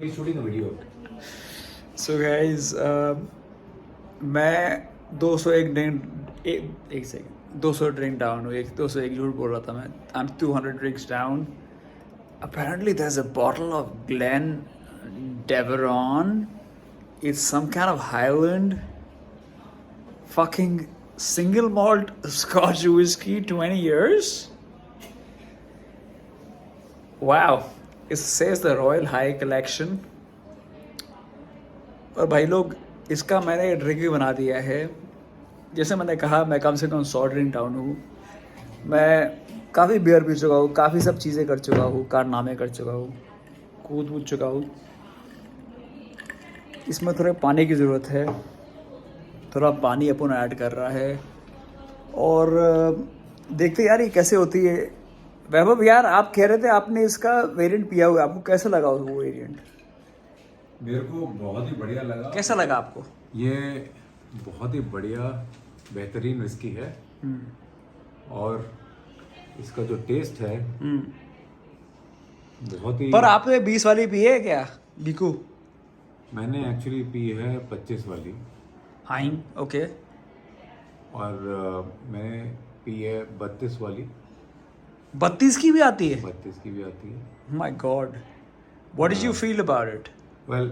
He's shooting a video. So guys मैं 201 drink एक second 200 drink down हूँ 201 झूठ बोल रहा था मैं I am 200 drinks down apparently there's a bottle of Glen Deveron. It's some kind of Highland fucking single malt Scotch whiskey, 20 years. Wow. It says the Royal High Collection. और भाई लोग इसका मैंने ड्रिंक भी बना दिया है. जैसे मैंने कहा मैं कम से कम 100 ड्रिंक डाउन हूँ. मैं काफ़ी बियर पी चुका हूँ, काफ़ी सब चीज़ें कर चुका हूँ, कारनामे कर चुका हूँ, कूद चुका हूँ. इसमें थोड़े पानी की ज़रूरत है. थोड़ा पानी अपन ऐड कर रहा है और देखते यार ये कैसे होती है. वैभव यार आप कह रहे थे आपने इसका वेरिएंट पिया हुआ है, आपको कैसा लगा वो वेरिएंट? मेरे को बहुत ही बढ़िया लगा. कैसा लगा आपको? ये बहुत ही बढ़िया बेहतरीन विस्की है. और इसका जो टेस्ट है बहुत ही. पर आपने 20 वाली पी है क्या बीकू? मैंने एक्चुअली पी है 25 वाली. हाइन ओके. और मैंने पी है 32 वाली. 32 की भी आती है? 32 की भी आती है. My God, what did you feel about it? Well,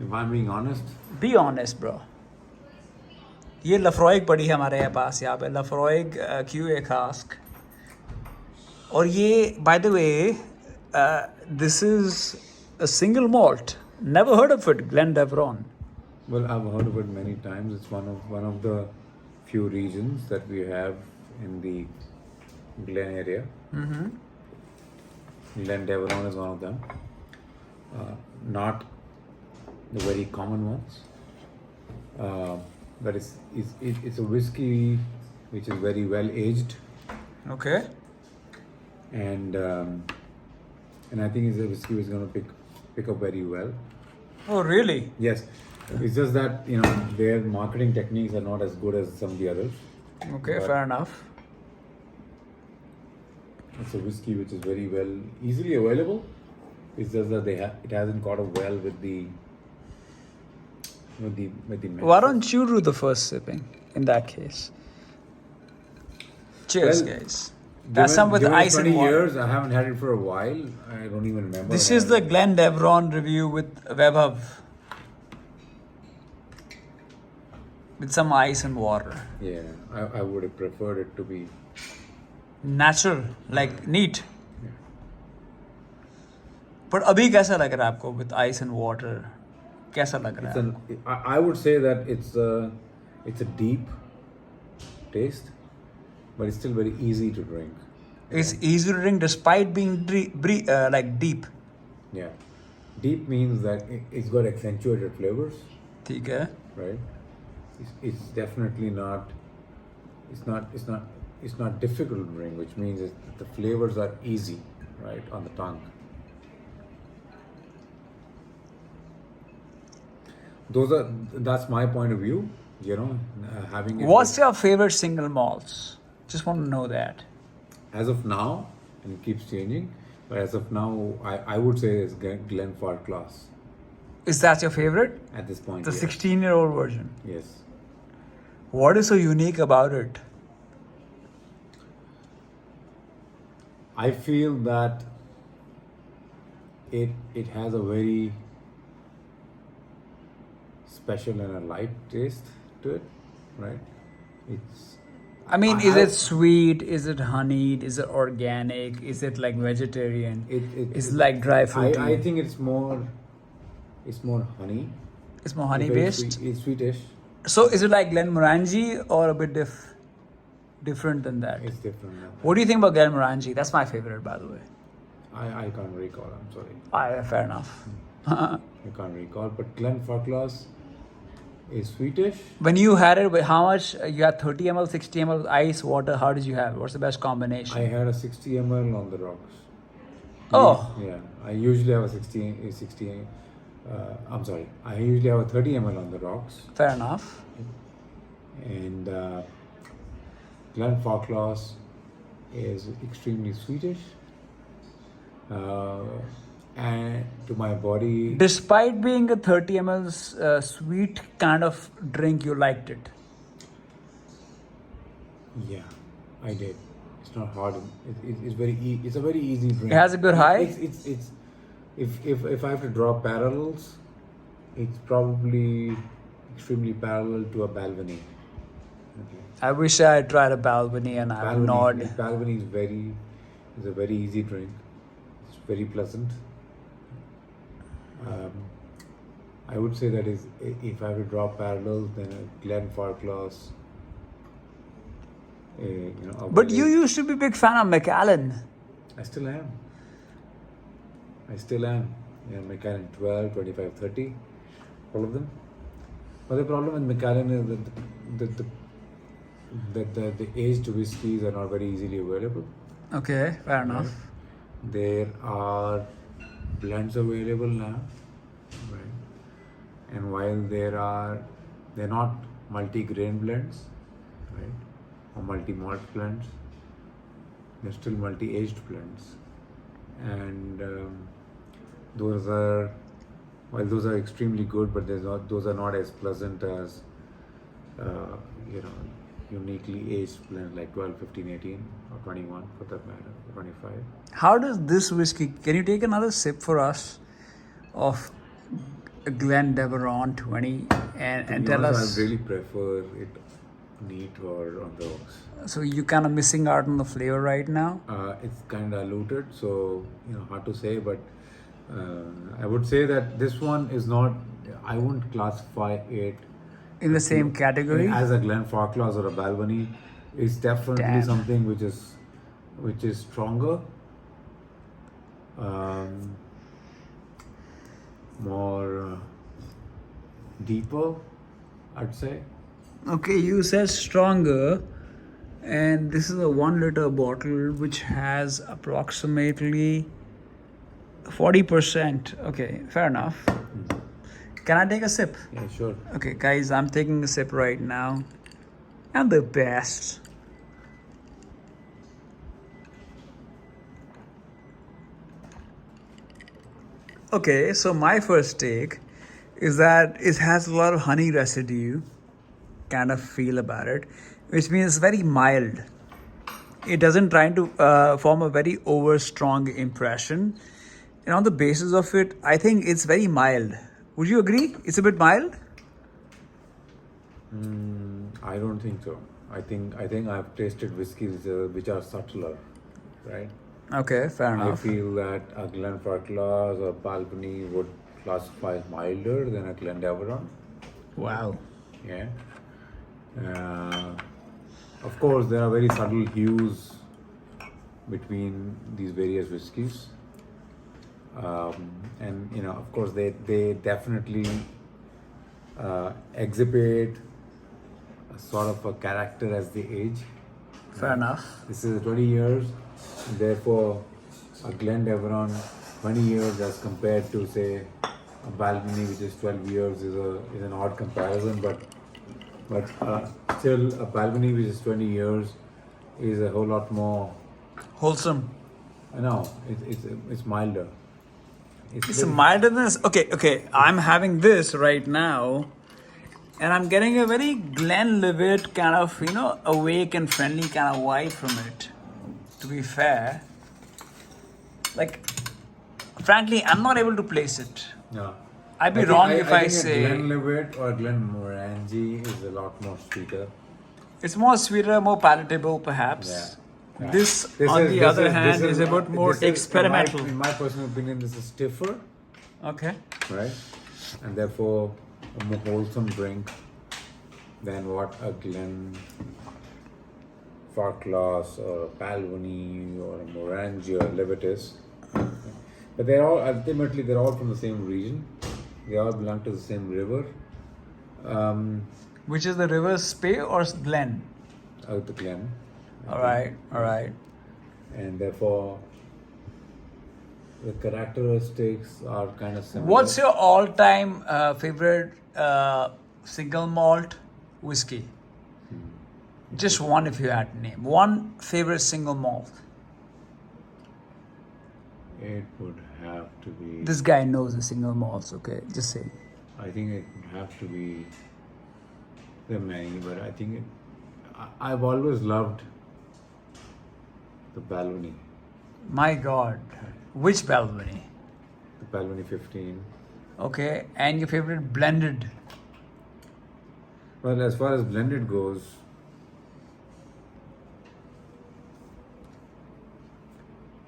if I am being honest, be honest bro. ये लफ्रॉइग पड़ी है हमारे पास यहाँ पे, लफ्रॉइग क्यूए कास्क. और ये by the way this is a single malt. Never heard of it, Glen Deveron. well, I've heard of it many times. It's one of the few regions that we have in the Glen area. Glen Deveron is one of them. Not the very common ones. But it's a whiskey which is very well aged, okay. and I think it's a whiskey which is going to pick up very well. Oh really? Yes, it's just that their marketing techniques are not as good as some of the others. Okay, But fair enough. it's a whiskey which is very well, easily available. It's just that it hasn't caught up well with the Why don't you do the first sipping in that case? Cheers, Well, guys. That's some with given ice 20 and water. years, I haven't had it for a while. I don't even remember. This is the Glen Deveron review with Vaibhav. With some ice and water. Yeah, I would have preferred it to be. Natural, like neat. But अभी कैसा लग रहा है आपको with ice and water? कैसा लग रहा है? I would say that it's a deep taste, but it's still very easy to drink. It's easy to drink despite being like deep. Yeah, deep means that it's got accentuated flavors, ठीक है. right? It's definitely not. It's not difficult to drink, which means the flavors are easy, right, on the tongue. That's my point of view. Having it. What's your favorite single malts? Just want to know that. As of now, and it keeps changing, but as of now, I would say it's Glenfarclas Is that your favorite? at this point. The yes. 16-year-old version. Yes. What is so unique about it? I feel that it has a very special and a light taste to it, right? I mean, I is have- it sweet? Is it honeyed? Is it organic? Is it like vegetarian? It's like dry fruity. I think it's more honey. It's more honey Very based. sweet, it's sweetish. So is it like Glenmorangie or a bit different than that? It's different. What do you think about Glenmorangie? That's my favorite, by the way. I can't recall. I'm sorry. Fair enough. I can't recall. But Glenfarclas is sweetish. When you had it, how much? You had 30 ml, 60 ml ice, water. How did you have it? What's the best combination? I had a 60 ml on the rocks. Oh. Yeah. I usually have a 60. I'm sorry. I usually have a 30 ml on the rocks. Fair enough. And Glenfarclas is extremely sweetish. and to my body. Despite being a 30 ml sweet kind of drink, you liked it. Yeah, I did. It's not hard. It's very. It's a very easy drink. It has a good high? It's if I have to draw parallels, it's probably extremely parallel to a Balvenie. Okay. I wish I had tried a Balvenie and I would nod. Balvenie is a very easy drink. It's very pleasant. I would say that is if I have to draw parallels, then a Glenfarclas. But you used to be a big fan of Macallan. I still am. Macallan 12, 25, 30, all of them. But the problem with Macallan is that the aged whiskies are not very easily available. Okay, fair enough. Right? There are blends available now, right? And while they're not multi-grain blends, right, or multi-malt blends, they're still multi-aged blends, and those are extremely good, but those are not as pleasant as uniquely aged blends like 12, 15, 18, or 21 for that matter, 25. How does this whiskey? Can you take another sip for us of Glendeveron 20 and tell us? I really prefer it neat or on the rocks. So you kind of missing out on the flavor right now. It's kind of diluted, so hard to say, but I would say that this one is not. I wouldn't classify it In the same category? as a Glenfarclas or a Balvenie. It's definitely Damn. something which is stronger, more deeper, I'd say. Okay, you said stronger, and this is a 1 liter bottle which has approximately 40%. Okay, fair enough. Can I take a sip? Yeah, sure. Okay, guys, I'm taking a sip right now. And the best. Okay, so my first take is that it has a lot of honey residue kind of feel about it, which means very mild. It doesn't try to form a very over strong impression. And on the basis of it, I think it's very mild. Would you agree? It's a bit mild? I don't think so. I think I've tasted whiskeys which are subtler, right? Okay, fair I enough. feel that a Glenfarclas or Balvenie would classify as milder than a Glendeveron. Wow. Yeah. Of course, there are very subtle hues between these various whiskies, and of course, they definitely exhibit a sort of a character as they age. Fair enough. This is 20 years, and therefore a Glendeveron 20 years as compared to say a Balvenie which is 12 years is an odd comparison, but still a Balvenie which is 20 years is a whole lot more. Wholesome. No, it's milder. It's very- milder than this. Okay. I'm having this right now, and I'm getting a very Glenlivet kind of, awake and friendly kind of vibe from it. To be fair, like, frankly, I'm not able to place it. No. I'd be I think- wrong if I think say- a Glenlivet or a Glenmorangie is a lot more sweeter. It's more sweeter, more palatable, perhaps. Yeah. This, on the other hand, is a bit more this is, experimental. in my personal opinion, this is stiffer, Okay. right? And therefore a more wholesome drink than what a Glenfarclas or a Balvenie or a Morangie or a Levet is. But they're all from the same region. They all belong to the same river. Which is the river Spey or Glen? Out the Glen. All right. And therefore the characteristics are kind of similar. What's your all-time favorite single malt whiskey? Just one, if you had to name one favorite single malt. It would have to be. This guy knows the single malts, okay? Just saying. I think it would have to be. There are many, but I think I've always loved the Balvenie. My God. Which Balvenie? The Balvenie 15. Okay, and your favorite blended? Well, as far as blended goes,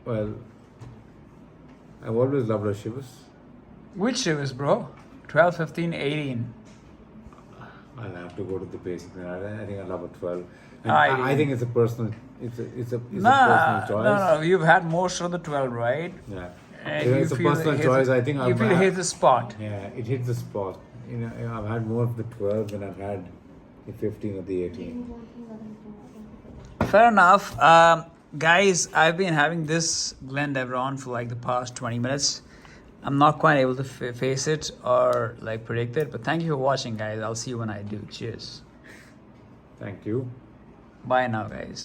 well, I've always loved our Shivas. Which Chivas, bro? 12, 15, 18. I'll have to go to the basic. I think I love a 12. And I- I think it's a personal. It's a Nah, personal choice. no. You've had most of the 12, right? Yeah. And It's a you feel personal it hits- choice. I think you I've feel it hits the spot. Yeah, it hits the spot. You know, I've had more of the 12 than I've had the 15 or the 18. Fair enough. Guys, I've been having this Glendeveron for like the past 20 minutes. I'm not quite able to face it or like predict it, but thank you for watching, guys. I'll see you when I do. Cheers. Thank you. Bye now, guys.